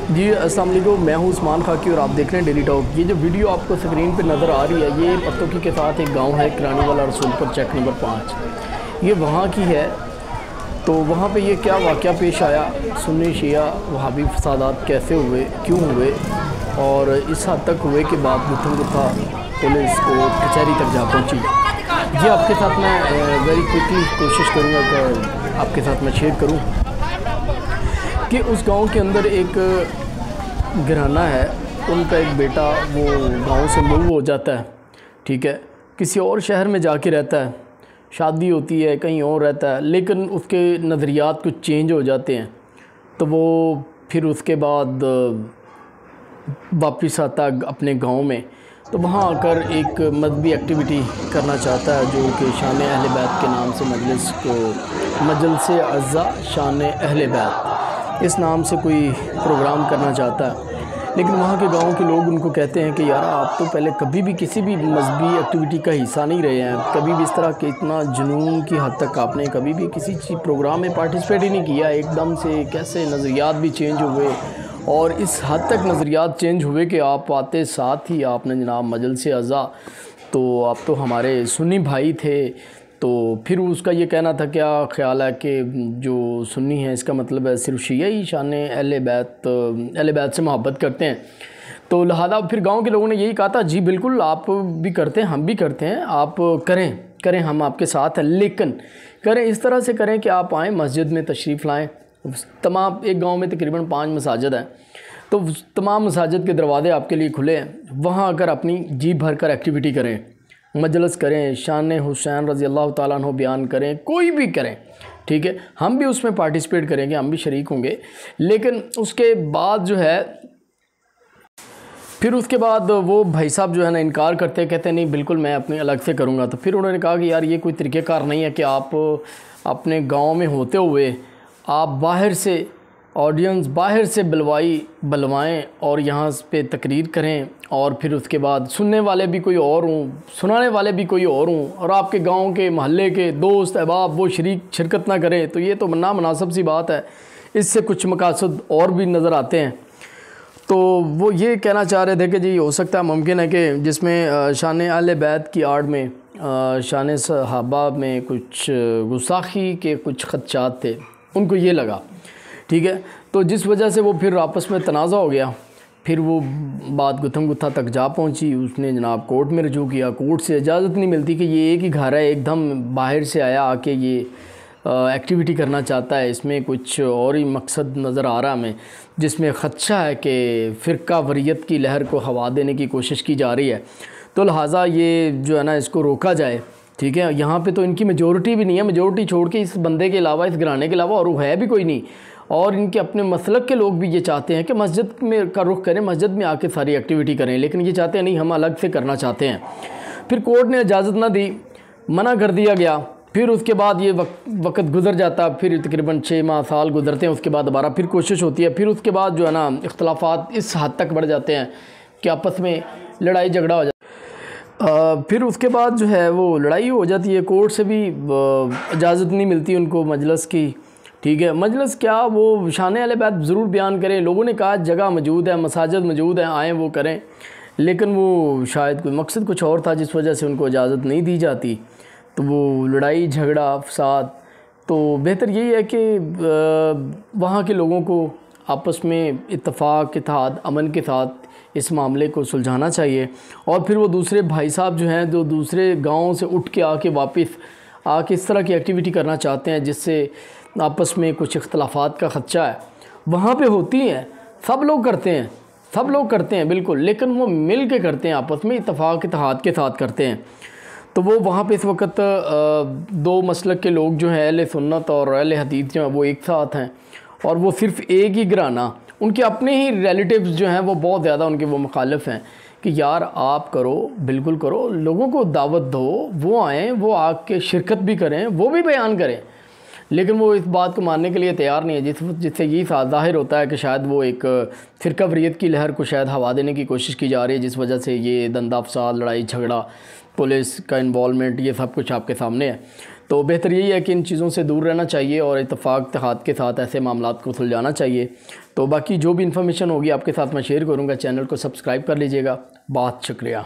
جی السلام علیکم، میں ہوں عثمان خاکی اور آپ دیکھ رہے ہیں ڈیلی ٹاک۔ یہ جو ویڈیو آپ کو سکرین پہ نظر آ رہی ہے یہ پتوکی کے ساتھ ایک گاؤں ہے کرانی والا رسول پر چیک نمبر 5، یہ وہاں کی ہے۔ تو وہاں پہ یہ کیا واقعہ پیش آیا، سنی شیعہ وہابی فسادات کیسے ہوئے، کیوں ہوئے، اور اس حد تک ہوئے کہ بعد گتھم گتھا پولیس کو کچہری تک جا پہنچی۔ یہ آپ کے ساتھ میں ویری کوئکلی کوشش کروں گا کہ آپ کے ساتھ میں شیئر کروں کہ اس گاؤں کے اندر ایک گھرانہ ہے، ان کا ایک بیٹا وہ گاؤں سے موو ہو جاتا ہے، ٹھیک ہے، کسی اور شہر میں جا کے رہتا ہے، شادی ہوتی ہے، کہیں اور رہتا ہے، لیکن اس کے نظریات کچھ چینج ہو جاتے ہیں۔ تو وہ پھر اس کے بعد واپس آتا ہے اپنے گاؤں میں، تو وہاں آ کر ایک مذہبی ایکٹیویٹی کرنا چاہتا ہے جو کہ شان اہل بیت کے نام سے مجلس اعزا شان اہل بیت اس نام سے کوئی پروگرام کرنا چاہتا ہے۔ لیکن وہاں کے گاؤں کے لوگ ان کو کہتے ہیں کہ یار آپ تو پہلے کبھی بھی کسی بھی مذہبی ایکٹیویٹی کا حصہ نہیں رہے ہیں، کبھی بھی اس طرح کے اتنا جنون کی حد تک آپ نے کبھی بھی کسی چیز پروگرام میں پارٹیسپیٹ ہی نہیں کیا، ایک دم سے کیسے نظریات بھی چینج ہوئے، اور اس حد تک نظریات چینج ہوئے کہ آپ آتے ساتھ ہی آپ نے جناب مجلس اعزا، تو آپ تو ہمارے سنی بھائی تھے۔ تو پھر اس کا یہ کہنا تھا، کیا خیال ہے کہ جو سنی ہے اس کا مطلب ہے صرف شیعہ ہی شان اہل بیت سے محبت کرتے ہیں؟ تو لہذا پھر گاؤں کے لوگوں نے یہی کہا تھا جی بالکل آپ بھی کرتے ہیں، ہم بھی کرتے ہیں، آپ کریں ہم آپ کے ساتھ ہیں، لیکن کریں اس طرح سے کریں کہ آپ آئیں مسجد میں تشریف لائیں۔ تمام ایک گاؤں میں تقریباً 5 مساجد ہیں، تو تمام مساجد کے دروازے آپ کے لیے کھلے ہیں، وہاں آ کر اپنی جی بھر کر ایکٹیویٹی کریں، مجلس کریں، شان حسین رضی اللہ تعالیٰ عنہ بیان کریں، کوئی بھی کریں، ٹھیک ہے، ہم بھی اس میں پارٹیسپیٹ کریں گے، ہم بھی شریک ہوں گے۔ لیکن اس کے بعد جو ہے پھر اس کے بعد وہ بھائی صاحب جو ہے نا انکار کرتے، کہتے نہیں بالکل میں اپنی الگ سے کروں گا۔ تو پھر انہوں نے کہا کہ یار یہ کوئی طریقہ کار نہیں ہے کہ آپ اپنے گاؤں میں ہوتے ہوئے آپ باہر سے آڈینس باہر سے بلوائیں اور یہاں پہ تقریر کریں، اور پھر اس کے بعد سننے والے بھی کوئی اور ہوں، سنانے والے بھی کوئی اور ہوں، اور آپ کے گاؤں کے محلے کے دوست احباب وہ شرکت نہ کریں، تو یہ تو نامناسب سی بات ہے۔ اس سے کچھ مقاصد اور بھی نظر آتے ہیں۔ تو وہ یہ کہنا چاہ رہے تھے کہ جی ہو سکتا ہے ممکن ہے کہ جس میں شان اہل بیت کی آڑ میں شان صحابہ میں کچھ گستاخی کے کچھ خدشات تھے، ان کو یہ لگا، ٹھیک ہے، تو جس وجہ سے وہ پھر آپس میں تنازع ہو گیا۔ پھر وہ بات گتھم گتھا تک جا پہنچی، اس نے جناب کورٹ میں رجوع کیا، کورٹ سے اجازت نہیں ملتی کہ یہ ایک ہی گھر ہے، ایک دم باہر سے آیا آ کے یہ ایکٹیویٹی کرنا چاہتا ہے، اس میں کچھ اور ہی مقصد نظر آ رہا ہمیں، جس میں خدشہ ہے کہ فرقہ وریت کی لہر کو ہوا دینے کی کوشش کی جا رہی ہے، تو لہٰذا یہ جو ہے نا اس کو روکا جائے، ٹھیک ہے۔ یہاں پہ تو ان کی میجورٹی بھی نہیں ہے، میجورٹی چھوڑ کے اس بندے کے علاوہ اس گھرانے کے علاوہ اور وہ ہے بھی کوئی نہیں، اور ان کے اپنے مسلک کے لوگ بھی یہ چاہتے ہیں کہ مسجد میں کا رخ کریں، مسجد میں آ کے ساری ایکٹیویٹی کریں، لیکن یہ چاہتے ہیں نہیں ہم الگ سے کرنا چاہتے ہیں۔ پھر کورٹ نے اجازت نہ دی، منع کر دیا گیا۔ پھر اس کے بعد یہ وقت گزر جاتا، پھر تقریباً 6 ماہ سال گزرتے ہیں، اس کے بعد دوبارہ پھر کوشش ہوتی ہے، پھر اس کے بعد جو ہے نا اختلافات اس حد تک بڑھ جاتے ہیں کہ آپس میں لڑائی جھگڑا ہو جاتا ہے۔ پھر اس کے بعد جو ہے وہ لڑائی ہو جاتی ہے، کورٹ سے بھی اجازت نہیں ملتی ان کو مجلس کی، ٹھیک ہے۔ مجلس کیا، وہ شان اہل بیت ضرور بیان کریں، لوگوں نے کہا جگہ موجود ہے، مساجد موجود ہیں، آئیں وہ کریں، لیکن وہ شاید کوئی مقصد کچھ اور تھا جس وجہ سے ان کو اجازت نہیں دی جاتی، تو وہ لڑائی جھگڑا فساد۔ تو بہتر یہی ہے کہ وہاں کے لوگوں کو آپس میں اتفاق اتحاد امن کے ساتھ اس معاملے کو سلجھانا چاہیے، اور پھر وہ دوسرے بھائی صاحب جو ہیں جو دوسرے گاؤں سے اٹھ کے آ کے واپس آ کے اس طرح کی ایکٹیویٹی کرنا چاہتے ہیں جس سے آپس میں کچھ اختلافات کا خدشہ ہے، وہاں پہ ہوتی ہیں، سب لوگ کرتے ہیں بالکل، لیکن وہ مل کے کرتے ہیں، آپس میں اتفاق اتحاد کے ساتھ کرتے ہیں۔ تو وہ وہاں پہ اس وقت 2 مسلک کے لوگ جو ہیں اہل سنت اور اہل حدیث جو ہیں وہ ایک ساتھ ہیں، اور وہ صرف ایک ہی گھرانہ، ان کے اپنے ہی ریلیٹیوز جو ہیں وہ بہت زیادہ ان کے وہ مخالف ہیں کہ یار آپ کرو، بالکل کرو، لوگوں کو دعوت دو، وہ آئیں، وہ آ کے شرکت بھی کریں، وہ بھی بیان کریں، لیکن وہ اس بات کو ماننے کے لیے تیار نہیں ہے، جس سے یہ ظاہر ہوتا ہے کہ شاید وہ ایک فرقہ وریت کی لہر کو شاید ہوا دینے کی کوشش کی جا رہی ہے، جس وجہ سے یہ دندہ فساد، لڑائی جھگڑا، پولیس کا انوالومنٹ، یہ سب کچھ آپ کے سامنے ہے۔ تو تو بہتر یہی ہے کہ ان چیزوں سے دور رہنا چاہیے اور اتفاق اتحاد کے ساتھ ایسے معاملات کو سلجھانا چاہیے۔ تو باقی جو بھی انفارمیشن ہوگی آپ کے ساتھ میں شیئر کروں گا، چینل کو سبسکرائب کر لیجئے گا۔ بہت شکریہ۔